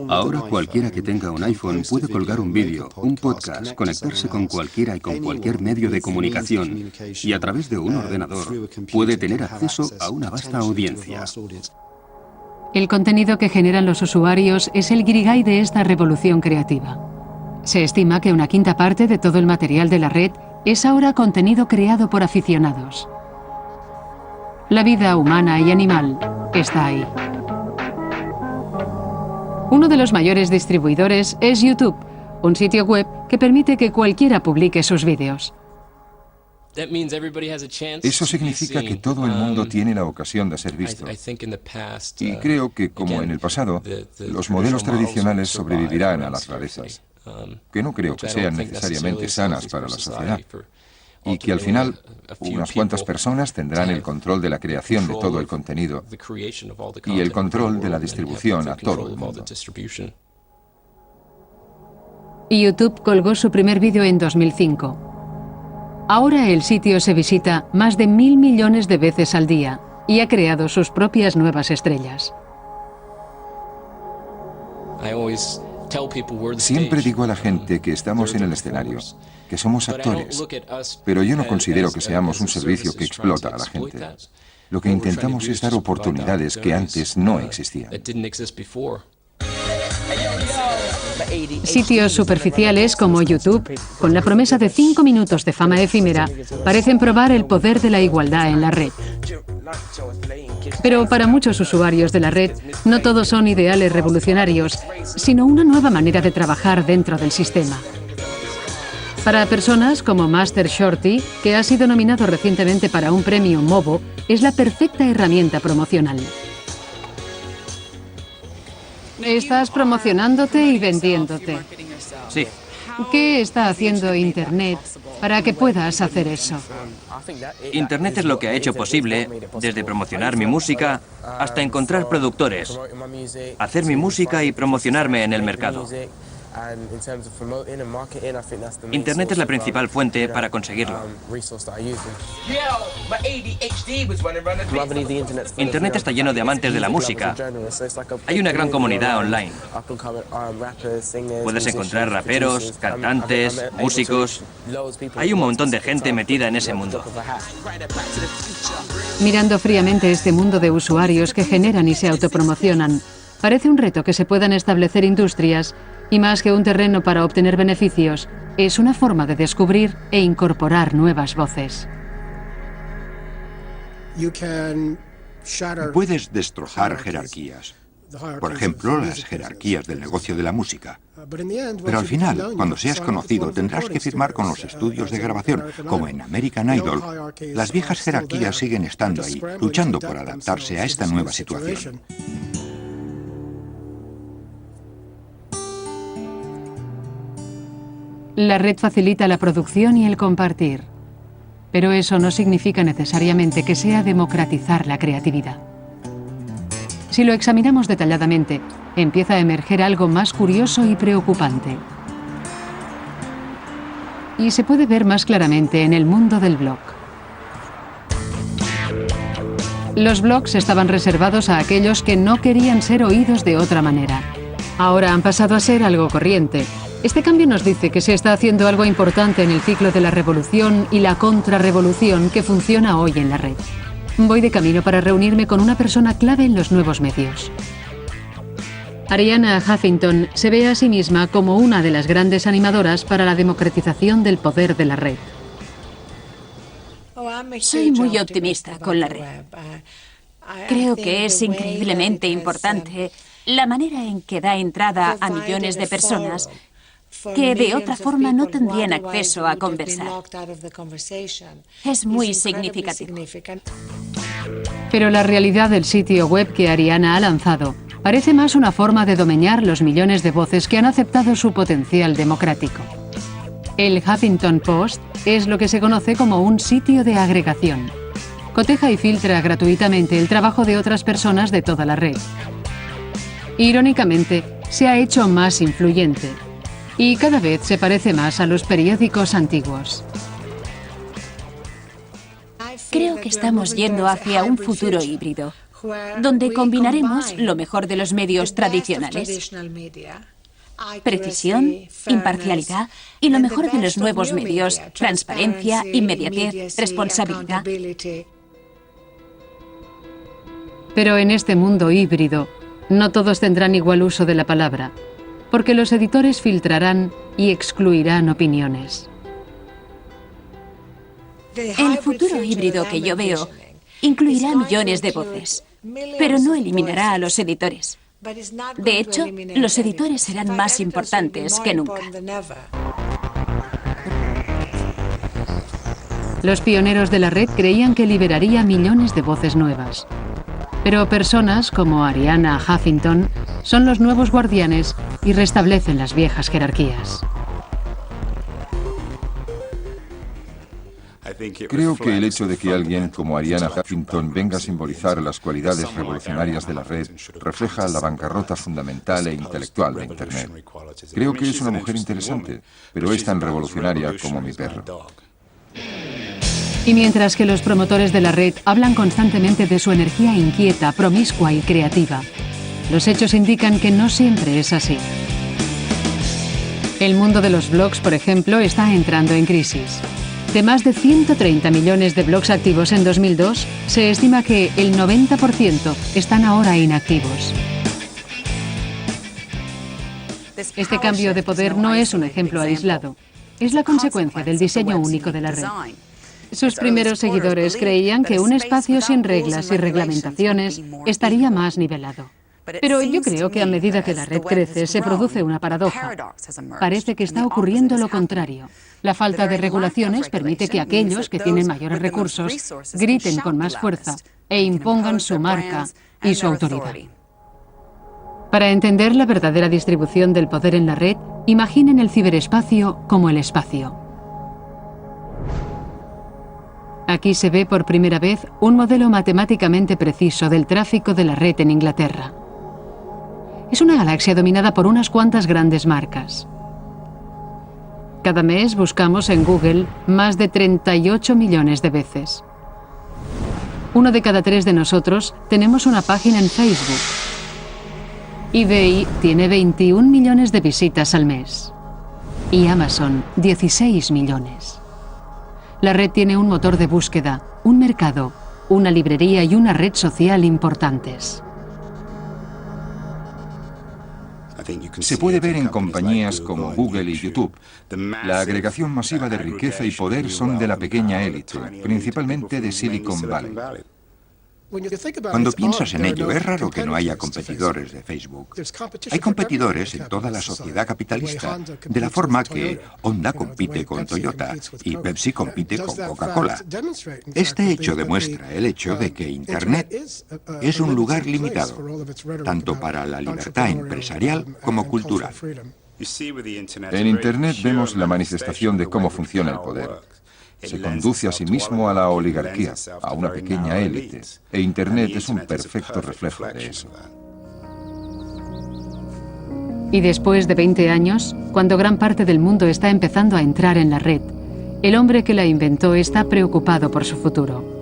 D: Ahora cualquiera que tenga un iPhone puede colgar un vídeo, un podcast, conectarse con cualquiera y con cualquier medio de comunicación, y a través de un ordenador puede tener acceso a una vasta audiencia.
A: El contenido que generan los usuarios es el guirigay de esta revolución creativa. Se estima que una quinta parte de todo el material de la red es ahora contenido creado por aficionados. La vida humana y animal está ahí. Uno de los mayores distribuidores es YouTube, un sitio web que permite que cualquiera publique sus vídeos.
G: Eso significa que todo el mundo tiene la ocasión de ser visto. Y creo que, como en el pasado, los modelos tradicionales sobrevivirán a las rarezas, que no creo que sean necesariamente sanas para la sociedad. Y que al final, unas cuantas personas tendrán el control de la creación de todo el contenido y el control de la distribución a todo el mundo.
A: YouTube colgó su primer vídeo en 2005. Ahora el sitio se visita más de 1.000 millones de veces al día y ha creado sus propias nuevas estrellas.
G: Siempre digo a la gente que estamos en el escenario, que somos actores, pero yo no considero que seamos un servicio que explota a la gente. Lo que intentamos es dar oportunidades que antes no existían.
A: Sitios superficiales como YouTube, con la promesa de 5 minutos de fama efímera, parecen probar el poder de la igualdad en la red. Pero para muchos usuarios de la red, no todos son ideales revolucionarios, sino una nueva manera de trabajar dentro del sistema. Para personas como Master Shorty, que ha sido nominado recientemente para un premio Movo, es la perfecta herramienta promocional. Estás promocionándote y vendiéndote.
F: Sí.
A: ¿Qué está haciendo Internet para que puedas hacer eso?
F: Internet es lo que ha hecho posible, desde promocionar mi música hasta encontrar productores, hacer mi música y promocionarme en el mercado. Internet es la principal fuente para conseguirlo. Internet está lleno de amantes de la música. Hay una gran comunidad online. Puedes encontrar raperos, cantantes, músicos. Hay un montón de gente metida en ese mundo.
A: Mirando fríamente este mundo de usuarios que generan y se autopromocionan, parece un reto que se puedan establecer industrias y más que un terreno para obtener beneficios, es una forma de descubrir e incorporar nuevas voces.
C: Puedes destrozar jerarquías. Por ejemplo, las jerarquías del negocio de la música. Pero al final, cuando seas conocido, tendrás que firmar con los estudios de grabación, como en American Idol. Las viejas jerarquías siguen estando ahí, luchando por adaptarse a esta nueva situación.
A: La red facilita la producción y el compartir, pero eso no significa necesariamente que sea democratizar la creatividad. Si lo examinamos detalladamente, empieza a emerger algo más curioso y preocupante. Y se puede ver más claramente en el mundo del blog. Los blogs estaban reservados a aquellos que no querían ser oídos de otra manera. Ahora han pasado a ser algo corriente. Este cambio nos dice que se está haciendo algo importante en el ciclo de la revolución y la contrarrevolución que funciona hoy en la red. Voy de camino para reunirme con una persona clave en los nuevos medios. Arianna Huffington se ve a sí misma como una de las grandes animadoras para la democratización del poder de la red.
I: Soy muy optimista con la red. Creo que es increíblemente importante la manera en que da entrada a millones de personas que de otra forma no tendrían acceso a conversar. Es muy significativo.
A: Pero la realidad del sitio web que Arianna ha lanzado parece más una forma de domeñar los millones de voces que han aceptado su potencial democrático. El Huffington Post es lo que se conoce como un sitio de agregación. Coteja y filtra gratuitamente el trabajo de otras personas de toda la red. Irónicamente, se ha hecho más influyente y cada vez se parece más a los periódicos antiguos.
I: Creo que estamos yendo hacia un futuro híbrido, donde combinaremos lo mejor de los medios tradicionales, precisión, imparcialidad y lo mejor de los nuevos medios, transparencia, inmediatez, responsabilidad.
A: Pero en este mundo híbrido, no todos tendrán igual uso de la palabra, porque los editores filtrarán y excluirán opiniones.
I: El futuro híbrido que yo veo incluirá millones de voces, pero no eliminará a los editores. De hecho, los editores serán más importantes que nunca.
A: Los pioneros de la red creían que liberaría millones de voces nuevas. Pero personas como Arianna Huffington son los nuevos guardianes y restablecen las viejas jerarquías.
G: Creo que el hecho de que alguien como Arianna Huffington venga a simbolizar las cualidades revolucionarias de la red refleja la bancarrota fundamental e intelectual de Internet. Creo que es una mujer interesante, pero es tan revolucionaria como mi perro.
A: Y mientras que los promotores de la red hablan constantemente de su energía inquieta, promiscua y creativa, los hechos indican que no siempre es así. El mundo de los blogs, por ejemplo, está entrando en crisis. De más de 130 millones de blogs activos en 2002, se estima que el 90% están ahora inactivos. Este cambio de poder no es un ejemplo aislado, es la consecuencia del diseño único de la red. Sus primeros seguidores creían que un espacio sin reglas y reglamentaciones estaría más nivelado. Pero yo creo que a medida que la red crece, se produce una paradoja. Parece que está ocurriendo lo contrario. La falta de regulaciones permite que aquellos que tienen mayores recursos griten con más fuerza e impongan su marca y su autoridad. Para entender la verdadera distribución del poder en la red, imaginen el ciberespacio como el espacio. Aquí se ve por primera vez un modelo matemáticamente preciso del tráfico de la red en Inglaterra. Es una galaxia dominada por unas cuantas grandes marcas. Cada mes buscamos en Google más de 38 millones de veces. 1 de cada 3 de nosotros tenemos una página en Facebook. eBay tiene 21 millones de visitas al mes. Y Amazon, 16 millones. La red tiene un motor de búsqueda, un mercado, una librería y una red social importantes.
C: Se puede ver en compañías como Google y YouTube. La agregación masiva de riqueza y poder son de la pequeña élite, principalmente de Silicon Valley. Cuando piensas en ello, es raro que no haya competidores de Facebook. Hay competidores en toda la sociedad capitalista, de la forma que Honda compite con Toyota y Pepsi compite con Coca-Cola. Este hecho demuestra el hecho de que Internet es un lugar limitado, tanto para la libertad empresarial como cultural.
G: En Internet vemos la manifestación de cómo funciona el poder. Se conduce a sí mismo a la oligarquía, a una pequeña élite, e Internet es un perfecto reflejo de eso.
A: Y después de 20 años, cuando gran parte del mundo está empezando a entrar en la red, el hombre que la inventó está preocupado por su futuro.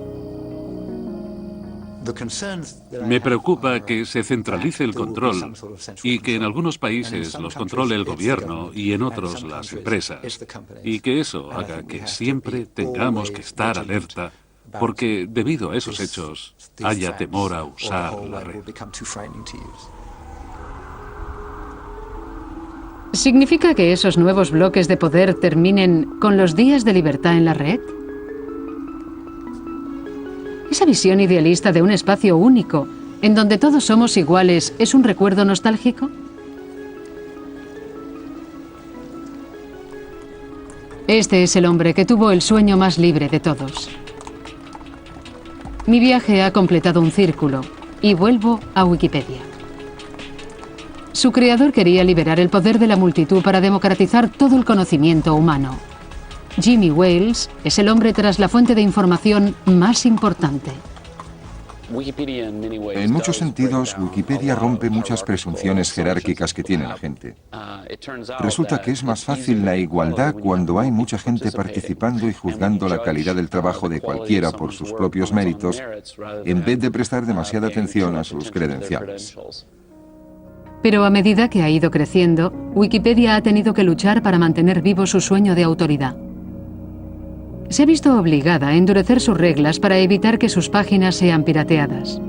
B: Me preocupa que se centralice el control y que en algunos países los controle el gobierno y en otros las empresas, y que eso haga que siempre tengamos que estar alerta porque debido a esos hechos haya temor a usar la red.
A: ¿Significa que esos nuevos bloques de poder terminen con los días de libertad en la red? Esa visión idealista de un espacio único, en donde todos somos iguales, ¿es un recuerdo nostálgico? Este es el hombre que tuvo el sueño más libre de todos. Mi viaje ha completado un círculo y vuelvo a Wikipedia. Su creador quería liberar el poder de la multitud para democratizar todo el conocimiento humano. Jimmy Wales es el hombre tras la fuente de información más importante.
G: En muchos sentidos, Wikipedia rompe muchas presunciones jerárquicas que tiene la gente. Resulta que es más fácil la igualdad cuando hay mucha gente participando y juzgando la calidad del trabajo de cualquiera por sus propios méritos, en vez de prestar demasiada atención a sus credenciales.
A: Pero a medida que ha ido creciendo, Wikipedia ha tenido que luchar para mantener vivo su sueño de autoridad. Se ha visto obligada a endurecer sus reglas para evitar que sus páginas sean pirateadas.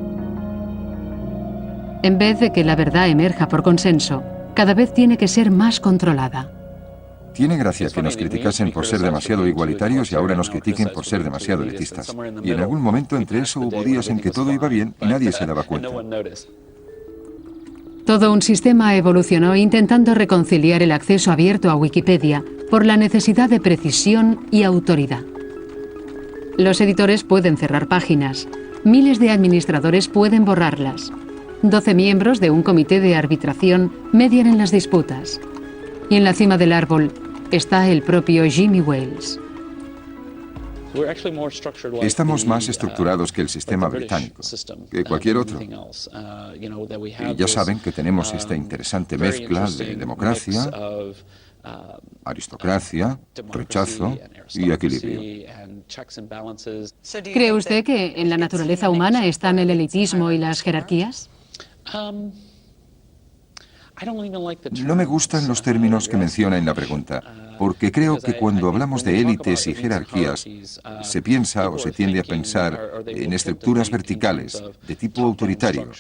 A: En vez de que la verdad emerja por consenso, cada vez tiene que ser más controlada.
G: Tiene gracia que nos criticasen por ser demasiado igualitarios y ahora nos critiquen por ser demasiado elitistas. Y en algún momento entre eso hubo días en que todo iba bien y nadie se daba cuenta.
A: Todo un sistema evolucionó intentando reconciliar el acceso abierto a Wikipedia por la necesidad de precisión y autoridad. Los editores pueden cerrar páginas, miles de administradores pueden borrarlas, 12 miembros de un comité de arbitración median en las disputas. Y en la cima del árbol está el propio Jimmy Wales.
G: Estamos más estructurados que el sistema británico, que cualquier otro. Y ya saben que tenemos esta interesante mezcla de democracia, aristocracia, rechazo y equilibrio.
A: ¿Cree usted que en la naturaleza humana están el elitismo y las jerarquías?
G: No me gustan los términos que menciona en la pregunta, porque creo que cuando hablamos de élites y jerarquías, se piensa o se tiende a pensar en estructuras verticales de tipo autoritario,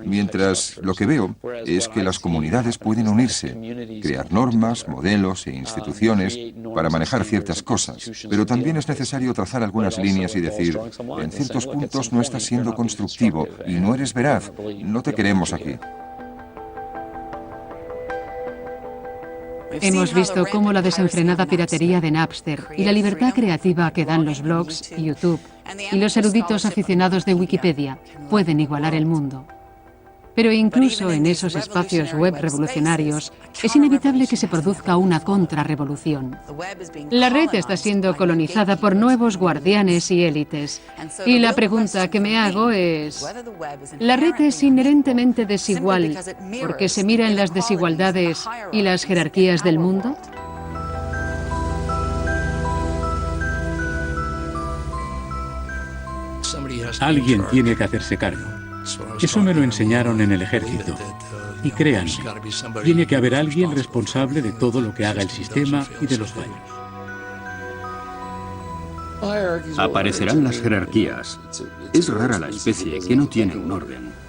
G: mientras lo que veo es que las comunidades pueden unirse, crear normas, modelos e instituciones para manejar ciertas cosas, pero también es necesario trazar algunas líneas y decir, en ciertos puntos no estás siendo constructivo y no eres veraz, no te queremos aquí.
A: Hemos visto cómo la desenfrenada piratería de Napster y la libertad creativa que dan los blogs, YouTube y los eruditos aficionados de Wikipedia pueden igualar el mundo. Pero incluso en esos espacios web revolucionarios es inevitable que se produzca una contrarrevolución. La red está siendo colonizada por nuevos guardianes y élites. Y la pregunta que me hago es, ¿la red es inherentemente desigual porque se mira en las desigualdades y las jerarquías del mundo?
E: Alguien tiene que hacerse cargo. Eso me lo enseñaron en el ejército. Y créanme, tiene que haber alguien responsable de todo lo que haga el sistema y de los fallos.
D: Aparecerán las jerarquías. Es rara la especie que no tiene un orden.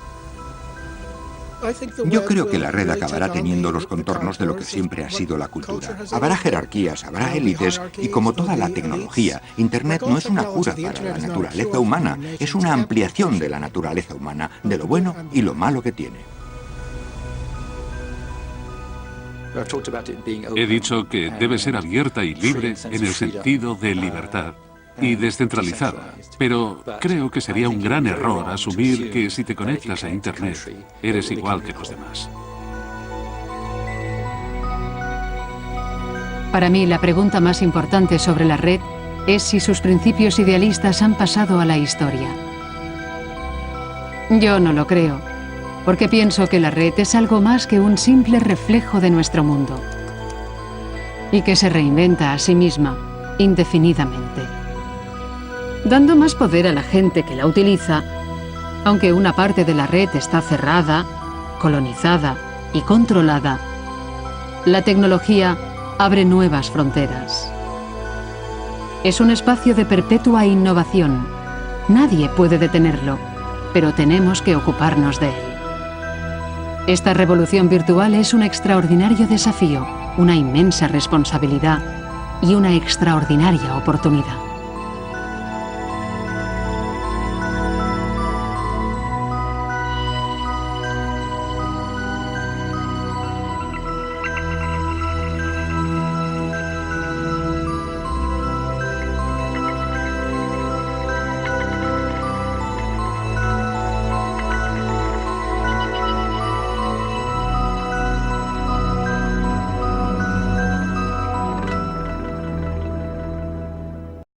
C: Yo creo que la red acabará teniendo los contornos de lo que siempre ha sido la cultura. Habrá jerarquías, habrá élites y como toda la tecnología, Internet no es una cura para la naturaleza humana, es una ampliación de la naturaleza humana, de lo bueno y lo malo que tiene.
B: He dicho que debe ser abierta y libre en el sentido de libertad y descentralizada, pero creo que sería un gran error asumir que si te conectas a Internet eres igual que los demás.
A: Para mí, la pregunta más importante sobre la red es si sus principios idealistas han pasado a la historia. Yo no lo creo, porque pienso que la red es algo más que un simple reflejo de nuestro mundo y que se reinventa a sí misma indefinidamente, dando más poder a la gente que la utiliza, aunque una parte de la red está cerrada, colonizada y controlada. La tecnología abre nuevas fronteras. Es un espacio de perpetua innovación. Nadie puede detenerlo, pero tenemos que ocuparnos de él. Esta revolución virtual es un extraordinario desafío, una inmensa responsabilidad y una extraordinaria oportunidad.